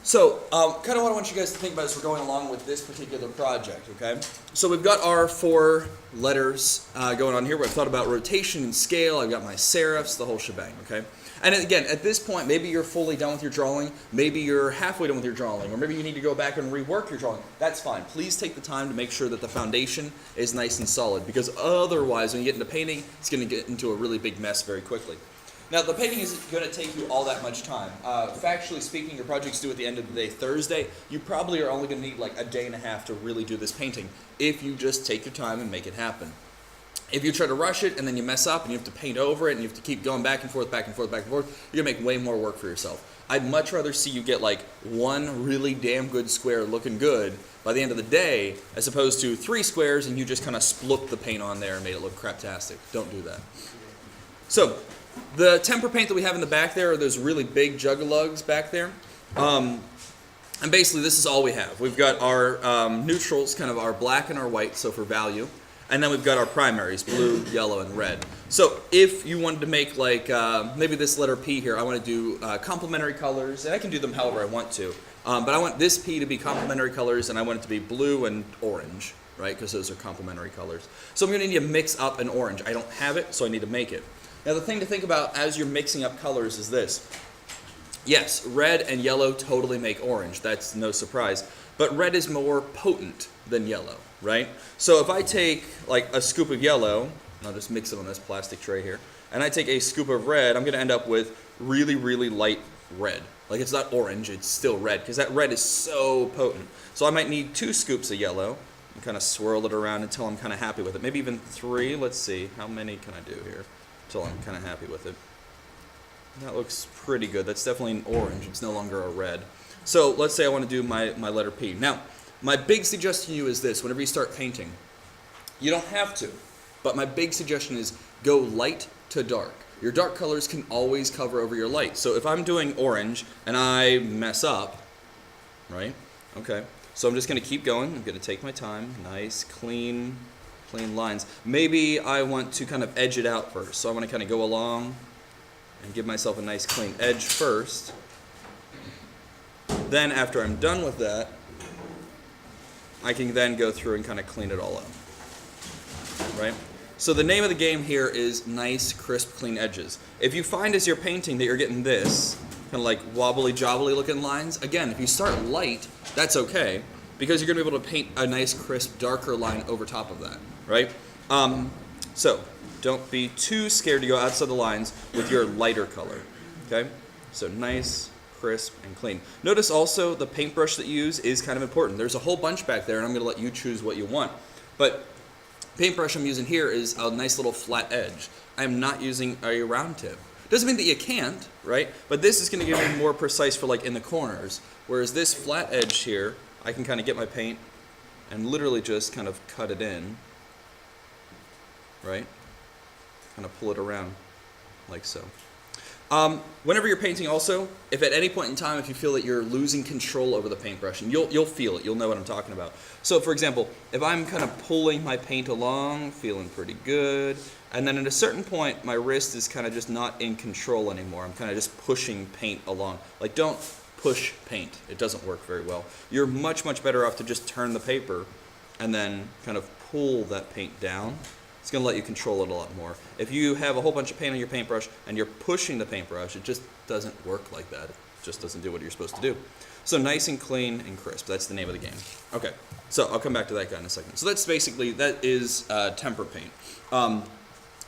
So, kind of what I want you guys to think about as we're going along with this particular project, okay? So we've got our 4 letters going on here. I've thought about rotation and scale. I've got my serifs, the whole shebang, okay? And again, at this point, maybe you're fully done with your drawing. Maybe you're halfway done with your drawing. Or maybe you need to go back and rework your drawing. That's fine. Please take the time to make sure that the foundation is nice and solid. Because otherwise, when you get into painting, it's going to get into a really big mess very quickly. Now, the painting isn't going to take you all that much time. Factually speaking, your project's due at the end of the day, Thursday. You probably are only going to need like a day and a half to really do this painting if you just take your time and make it happen. If you try to rush it and then you mess up and you have to paint over it and you have to keep going back and forth, back and forth, back and forth, you're going to make way more work for yourself. I'd much rather see you get like one really damn good square looking good by the end of the day as opposed to 3 squares and you just kind of split the paint on there and made it look craptastic. Don't do that. So, the tempera paint that we have in the back there are those really big juggalugs back there. And basically this is all we have. We've got our neutrals, kind of our black and our white, so for value. And then we've got our primaries, blue, yellow, and red. So if you wanted to make like, maybe this letter P here, I want to do complementary colors, and I can do them however I want to. But I want this P to be complementary colors, and I want it to be blue and orange, right? Because those are complementary colors. So I'm going to need to mix up an orange. I don't have it, so I need to make it. Now the thing to think about as you're mixing up colors is this. Yes, red and yellow totally make orange. That's no surprise. But red is more potent than yellow, right? So if I take like a scoop of yellow, I'll just mix it on this plastic tray here, and I take a scoop of red, I'm going to end up with really, really light red. Like it's not orange, it's still red, because that red is so potent. So I might need 2 scoops of yellow and kind of swirl it around until I'm kind of happy with it. Maybe even 3. Let's see. How many can I do here? Until I'm kind of happy with it. That looks pretty good. That's definitely an orange. It's no longer a red. So let's say I want to do my letter P. Now, my big suggestion to you is this. Whenever you start painting, you don't have to, but my big suggestion is go light to dark. Your dark colors can always cover over your light. So if I'm doing orange and I mess up, right? Okay. So I'm just going to keep going. I'm going to take my time. Nice, clean lines. Maybe I want to kind of edge it out first. So I want to kind of go along and give myself a nice clean edge first. Then after I'm done with that, I can then go through and kind of clean it all up. Right? So the name of the game here is nice, crisp, clean edges. If you find as you're painting that you're getting this, kind of like wobbly, jobbly looking lines, again, if you start light, that's okay, because you're going to be able to paint a nice, crisp, darker line over top of that. Right? So don't be too scared to go outside the lines with your lighter color. Okay? So nice, crisp, and clean. Notice also the paintbrush that you use is kind of important. There's a whole bunch back there, and I'm going to let you choose what you want. But paintbrush I'm using here is a nice little flat edge. I'm not using a round tip. Doesn't mean that you can't, right? But this is going to give me more precise for like in the corners. Whereas this flat edge here, I can kind of get my paint and literally just kind of cut it in. Right? Kind of pull it around like so. Whenever you're painting also, if at any point in time if you feel that you're losing control over the paintbrush, and you'll feel it, you'll know what I'm talking about. So for example, if I'm kind of pulling my paint along, feeling pretty good, and then at a certain point my wrist is kind of just not in control anymore. I'm kind of just pushing paint along. Like don't push paint. It doesn't work very well. You're much, much better off to just turn the paper and then kind of pull that paint down. It's going to let you control it a lot more. If you have a whole bunch of paint on your paintbrush and you're pushing the paintbrush, it just doesn't work like that. It just doesn't do what you're supposed to do. So nice and clean and crisp. That's the name of the game. Okay, so I'll come back to that guy in a second. So that's basically, that is tempera paint.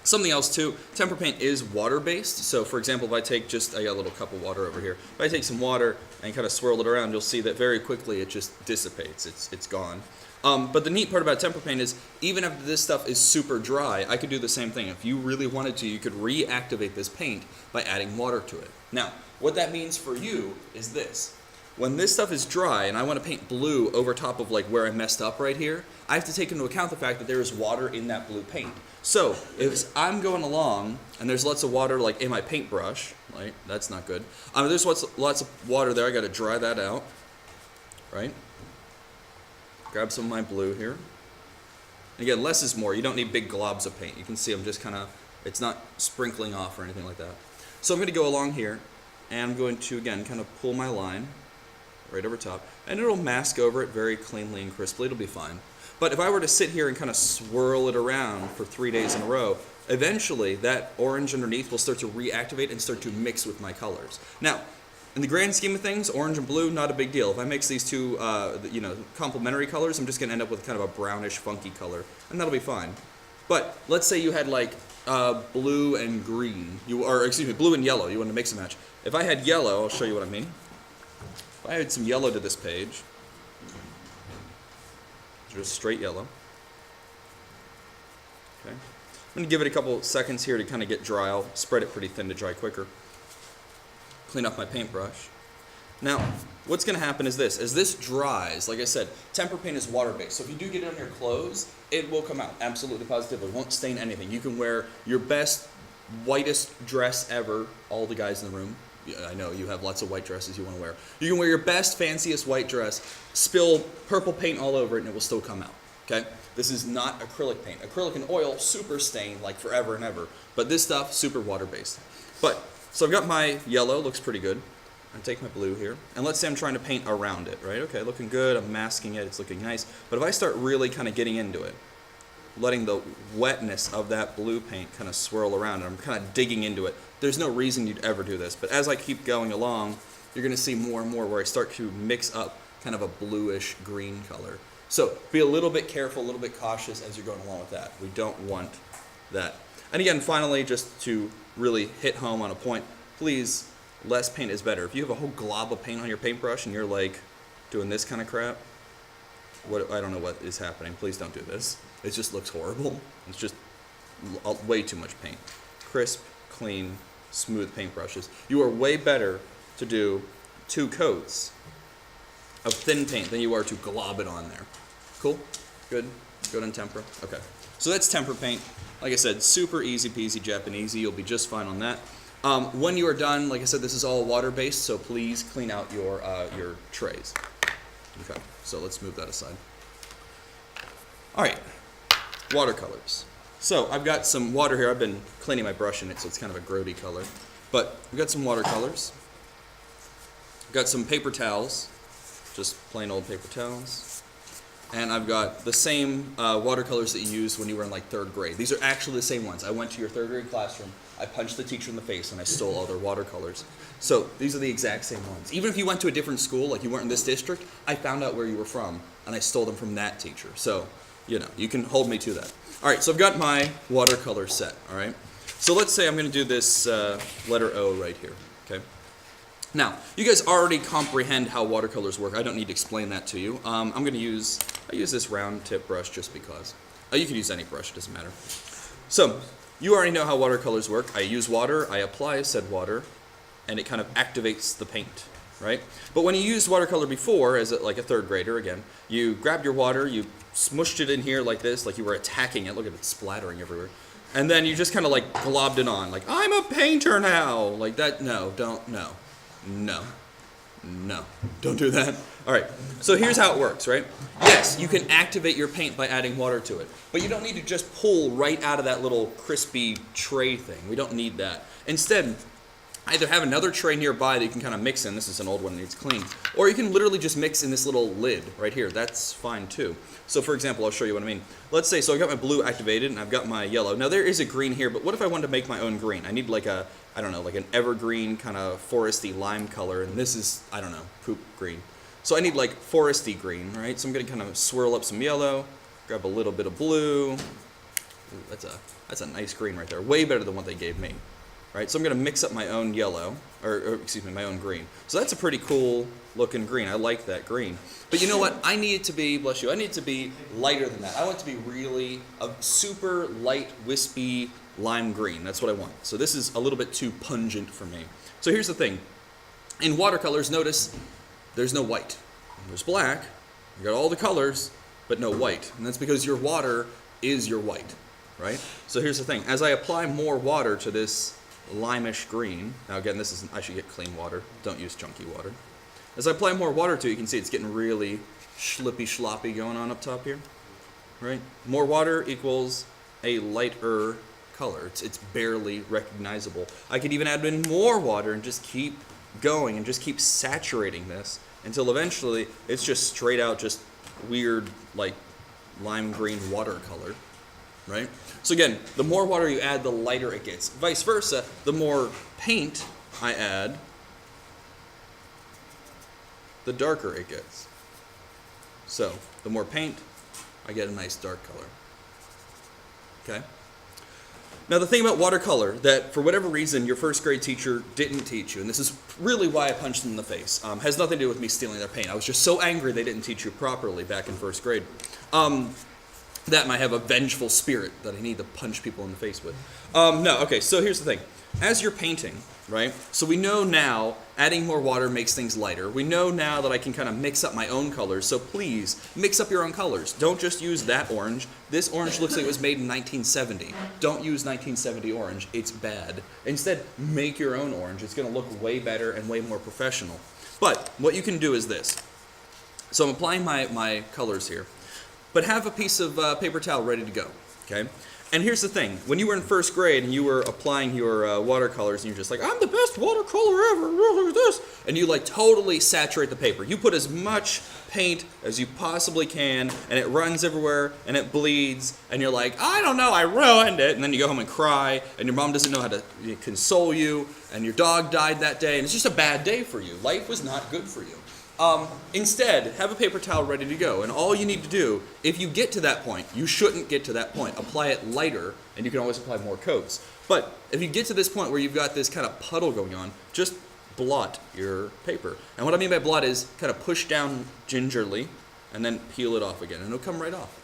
Something else too, tempera paint is water-based. So for example, if I take I got a little cup of water over here. If I take some water and kind of swirl it around, you'll see that very quickly it just dissipates. It's gone. But the neat part about tempera paint is even after this stuff is super dry, I could do the same thing. If you really wanted to, you could reactivate this paint by adding water to it. Now, what that means for you is this. When this stuff is dry and I want to paint blue over top of like where I messed up right here, I have to take into account the fact that there is water in that blue paint. So if I'm going along and there's lots of water like in my paintbrush, right? That's not good. There's lots of water there. I got to dry that out, right? Grab some of my blue here. Again, less is more. You don't need big globs of paint. You can see I'm just kind of, it's not sprinkling off or anything like that. So I'm going to go along here and I'm going to, again, kind of pull my line. right over top, and it'll mask over it very cleanly and crisply. It'll be fine. But if I were to sit here and kind of swirl it around for 3 days in a row, eventually that orange underneath will start to reactivate and start to mix with my colors. Now, in the grand scheme of things, orange and blue, not a big deal. If I mix these two, complementary colors, I'm just going to end up with kind of a brownish, funky color, and that'll be fine. But let's say you had like blue and green, blue and yellow. You want to mix and match. If I had yellow, I'll show you what I mean. If I add some yellow to this page, just straight yellow. Okay. I'm going to give it a couple seconds here to kind of get dry. I'll spread it pretty thin to dry quicker. Clean up my paintbrush. Now, what's going to happen is this. As this dries, like I said, tempera paint is water-based. So if you do get it on your clothes, it will come out. Absolutely, positively. It won't stain anything. You can wear your best, whitest dress ever. All the guys in the room. Yeah, I know you have lots of white dresses you want to wear. You can wear your best, fanciest white dress, spill purple paint all over it, and it will still come out. Okay? This is not acrylic paint. Acrylic and oil, super stain, like forever and ever. But this stuff, super water-based. So I've got my yellow, looks pretty good. I take my blue here, and let's say I'm trying to paint around it, right? Okay, looking good, I'm masking it, it's looking nice. But if I start really kind of getting into it, letting the wetness of that blue paint kind of swirl around, and I'm kind of digging into it, there's no reason you'd ever do this. But as I keep going along, you're going to see more and more where I start to mix up kind of a bluish green color. So be a little bit careful, a little bit cautious as you're going along with that. We don't want that. And again, finally, just to really hit home on a point, please, less paint is better. If you have a whole glob of paint on your paintbrush and you're like doing this kind of crap, I don't know what is happening. Please don't do this. It just looks horrible. It's just way too much paint. Crisp, clean, smooth paintbrushes. You are way better to do 2 coats of thin paint than you are to glob it on there. Cool? Good? Good on tempera? Okay. So that's tempera paint. Like I said, super easy peasy Japanesey. You'll be just fine on that. When you are done, like I said, this is all water-based, so please clean out your trays. Okay, so let's move that aside. All right, watercolors. So I've got some water here. I've been cleaning my brush in it, so it's kind of a grody color. But we've got some watercolors. I've got some paper towels, just plain old paper towels. And I've got the same watercolors that you used when you were in like 3rd grade. These are actually the same ones. I went to your 3rd grade classroom, I punched the teacher in the face, and I stole all their watercolors. So these are the exact same ones. Even if you went to a different school, like you weren't in this district, I found out where you were from, and I stole them from that teacher. So, you can hold me to that. All right, so I've got my watercolor set, all right? So let's say I'm going to do this letter O right here, okay? Now, you guys already comprehend how watercolors work. I don't need to explain that to you. I use this round tip brush just because. You can use any brush, it doesn't matter. So, you already know how watercolors work. I use water, I apply said water, and it kind of activates the paint, right? But when you used watercolor before, as like a 3rd grader, again, you grabbed your water, you smushed it in here like this, like you were attacking it. Look at it splattering everywhere. And then you just kind of like globbed it on, like, I'm a painter now. Like that, no, don't, no. No, don't do that. All right, so here's how it works, right? Yes, you can activate your paint by adding water to it, but you don't need to just pull right out of that little crispy tray thing. We don't need that. Instead, either have another tray nearby that you can kind of mix in. This is an old one that needs clean. Or you can literally just mix in this little lid right here. That's fine too. So for example, I'll show you what I mean. Let's say, so I've got my blue activated and I've got my yellow. Now there is a green here, but what if I wanted to make my own green? I need like a, I don't know, like an evergreen kind of foresty lime color, and this is, I don't know, poop green. So I need like foresty green, right? So I'm gonna kind of swirl up some yellow, grab a little bit of blue. Ooh, that's a nice green right there. Way better than what they gave me. Right, so I'm going to mix up my own yellow, or excuse me, my own green. So that's a pretty cool looking green. I like that green. But you know what? I need it to be, bless you, I need it to be lighter than that. I want it to be really a super light, wispy lime green. That's what I want. So this is a little bit too pungent for me. So here's the thing. In watercolors, notice there's no white. There's black. You got all the colors, but no white. And that's because your water is your white, right? So here's the thing. As I apply more water to this limeish green. Now again, this is, I should get clean water. Don't use chunky water. As I apply more water to it, you can see it's getting really schlippy sloppy going on up top here. Right? More water equals a lighter color. It's barely recognizable. I could even add in more water and just keep going and just keep saturating this, until eventually it's just straight out just weird like lime green watercolor, right? So again, the more water you add, the lighter it gets. Vice versa, the more paint I add, the darker it gets. So the more paint, I get a nice dark color. Okay? Now the thing about watercolor that for whatever reason your first grade teacher didn't teach you, and this is really why I punched them in the face, has nothing to do with me stealing their paint. I was just so angry they didn't teach you properly back in first grade. That might have a vengeful spirit that I need to punch people in the face with. No, okay, so here's the thing. As you're painting, right, so we know now adding more water makes things lighter. We know now that I can kind of mix up my own colors, so please mix up your own colors. Don't just use that orange. This orange looks like it was made in 1970. Don't use 1970 orange. It's bad. Instead, make your own orange. It's going to look way better and way more professional. But what you can do is this. So I'm applying my colors here. But have a piece of paper towel ready to go, okay? And here's the thing. When you were in first grade and you were applying your watercolors and you're just like, I'm the best watercolor ever, look at this. And you like totally saturate the paper. You put as much paint as you possibly can and it runs everywhere and it bleeds and you're like, I don't know, I ruined it. And then you go home and cry and your mom doesn't know how to console you and your dog died that day and it's just a bad day for you. Life was not good for you. Instead, have a paper towel ready to go. And all you need to do, if you get to that point, you shouldn't get to that point. Apply it lighter, and you can always apply more coats. But if you get to this point where you've got this kind of puddle going on, just blot your paper. And what I mean by blot is kind of push down gingerly, and then peel it off again, and it'll come right off.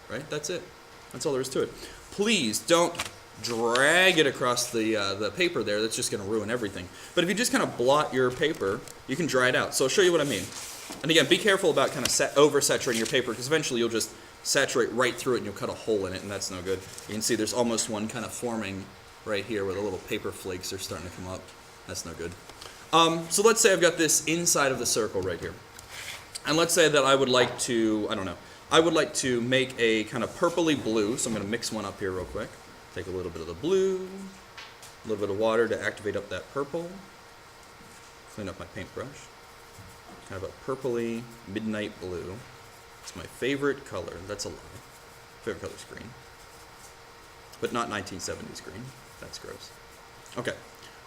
Right? That's it. That's all there is to it. Please don't drag it across the paper there. That's just going to ruin everything. But if you just kind of blot your paper, you can dry it out. So I'll show you what I mean. And again, be careful about kind of oversaturating your paper because eventually you'll just saturate right through it and you'll cut a hole in it and that's no good. You can see there's almost one kind of forming right here where the little paper flakes are starting to come up. That's no good. So let's say I've got this inside of the circle right here. And let's say that I would like to, I don't know, I would like to make a kind of purpley blue. So I'm going to mix one up here real quick. Take a little bit of the blue, a little bit of water to activate up that purple. Clean up my paintbrush. Kind of a purpley midnight blue. It's my favorite color. That's a lie. Favorite color is green. But not 1970s green. That's gross. Okay.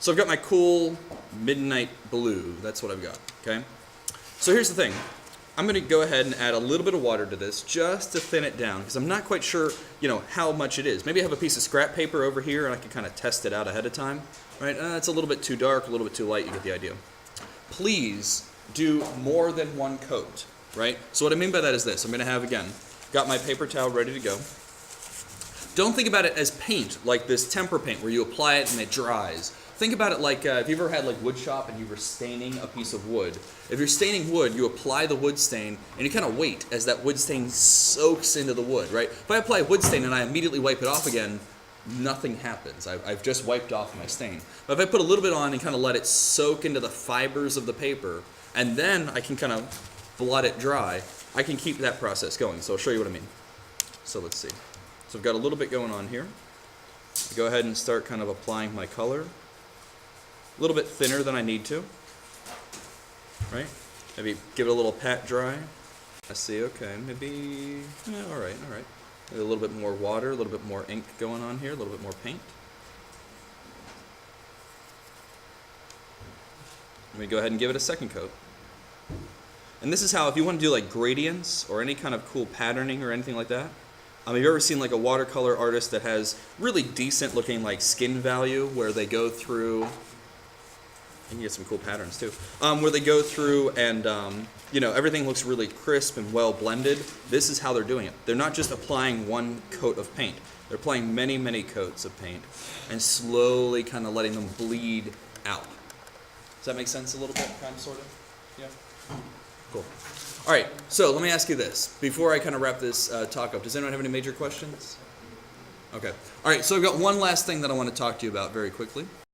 So I've got my cool midnight blue. That's what I've got. Okay. So here's the thing. I'm going to go ahead and add a little bit of water to this just to thin it down because I'm not quite sure, how much it is. Maybe I have a piece of scrap paper over here and I can kind of test it out ahead of time. Right? It's a little bit too dark, a little bit too light. You get the idea. Please do more than one coat. Right? So what I mean by that is this. I'm going to have, again, got my paper towel ready to go. Don't think about it as paint, like this tempera paint where you apply it and it dries. Think about it like, if you've ever had like wood shop and you were staining a piece of wood. If you're staining wood, you apply the wood stain and you kind of wait as that wood stain soaks into the wood, right? If I apply a wood stain and I immediately wipe it off again, nothing happens. I've just wiped off my stain. But if I put a little bit on and kind of let it soak into the fibers of the paper, and then I can kind of blot it dry, I can keep that process going. So I'll show you what I mean. So let's see. So I've got a little bit going on here. Go ahead and start kind of applying my color. A little bit thinner than I need to, right? Maybe give it a little pat dry. I see, okay, maybe, yeah, all right. Maybe a little bit more water, a little bit more ink going on here, a little bit more paint. Let me go ahead and give it a second coat. And this is how, if you want to do like gradients or any kind of cool patterning or anything like that, have you ever seen like a watercolor artist that has really decent looking like skin value where they go through, and you get some cool patterns too, where they go through and everything looks really crisp and well blended. This is how they're doing it. They're not just applying one coat of paint. They're applying many, many coats of paint and slowly kind of letting them bleed out. Does that make sense a little bit, kind of, sort of? Yeah? Cool. All right, so let me ask you this. Before I kind of wrap this talk up, does anyone have any major questions? Okay. All right, so I've got one last thing that I want to talk to you about very quickly.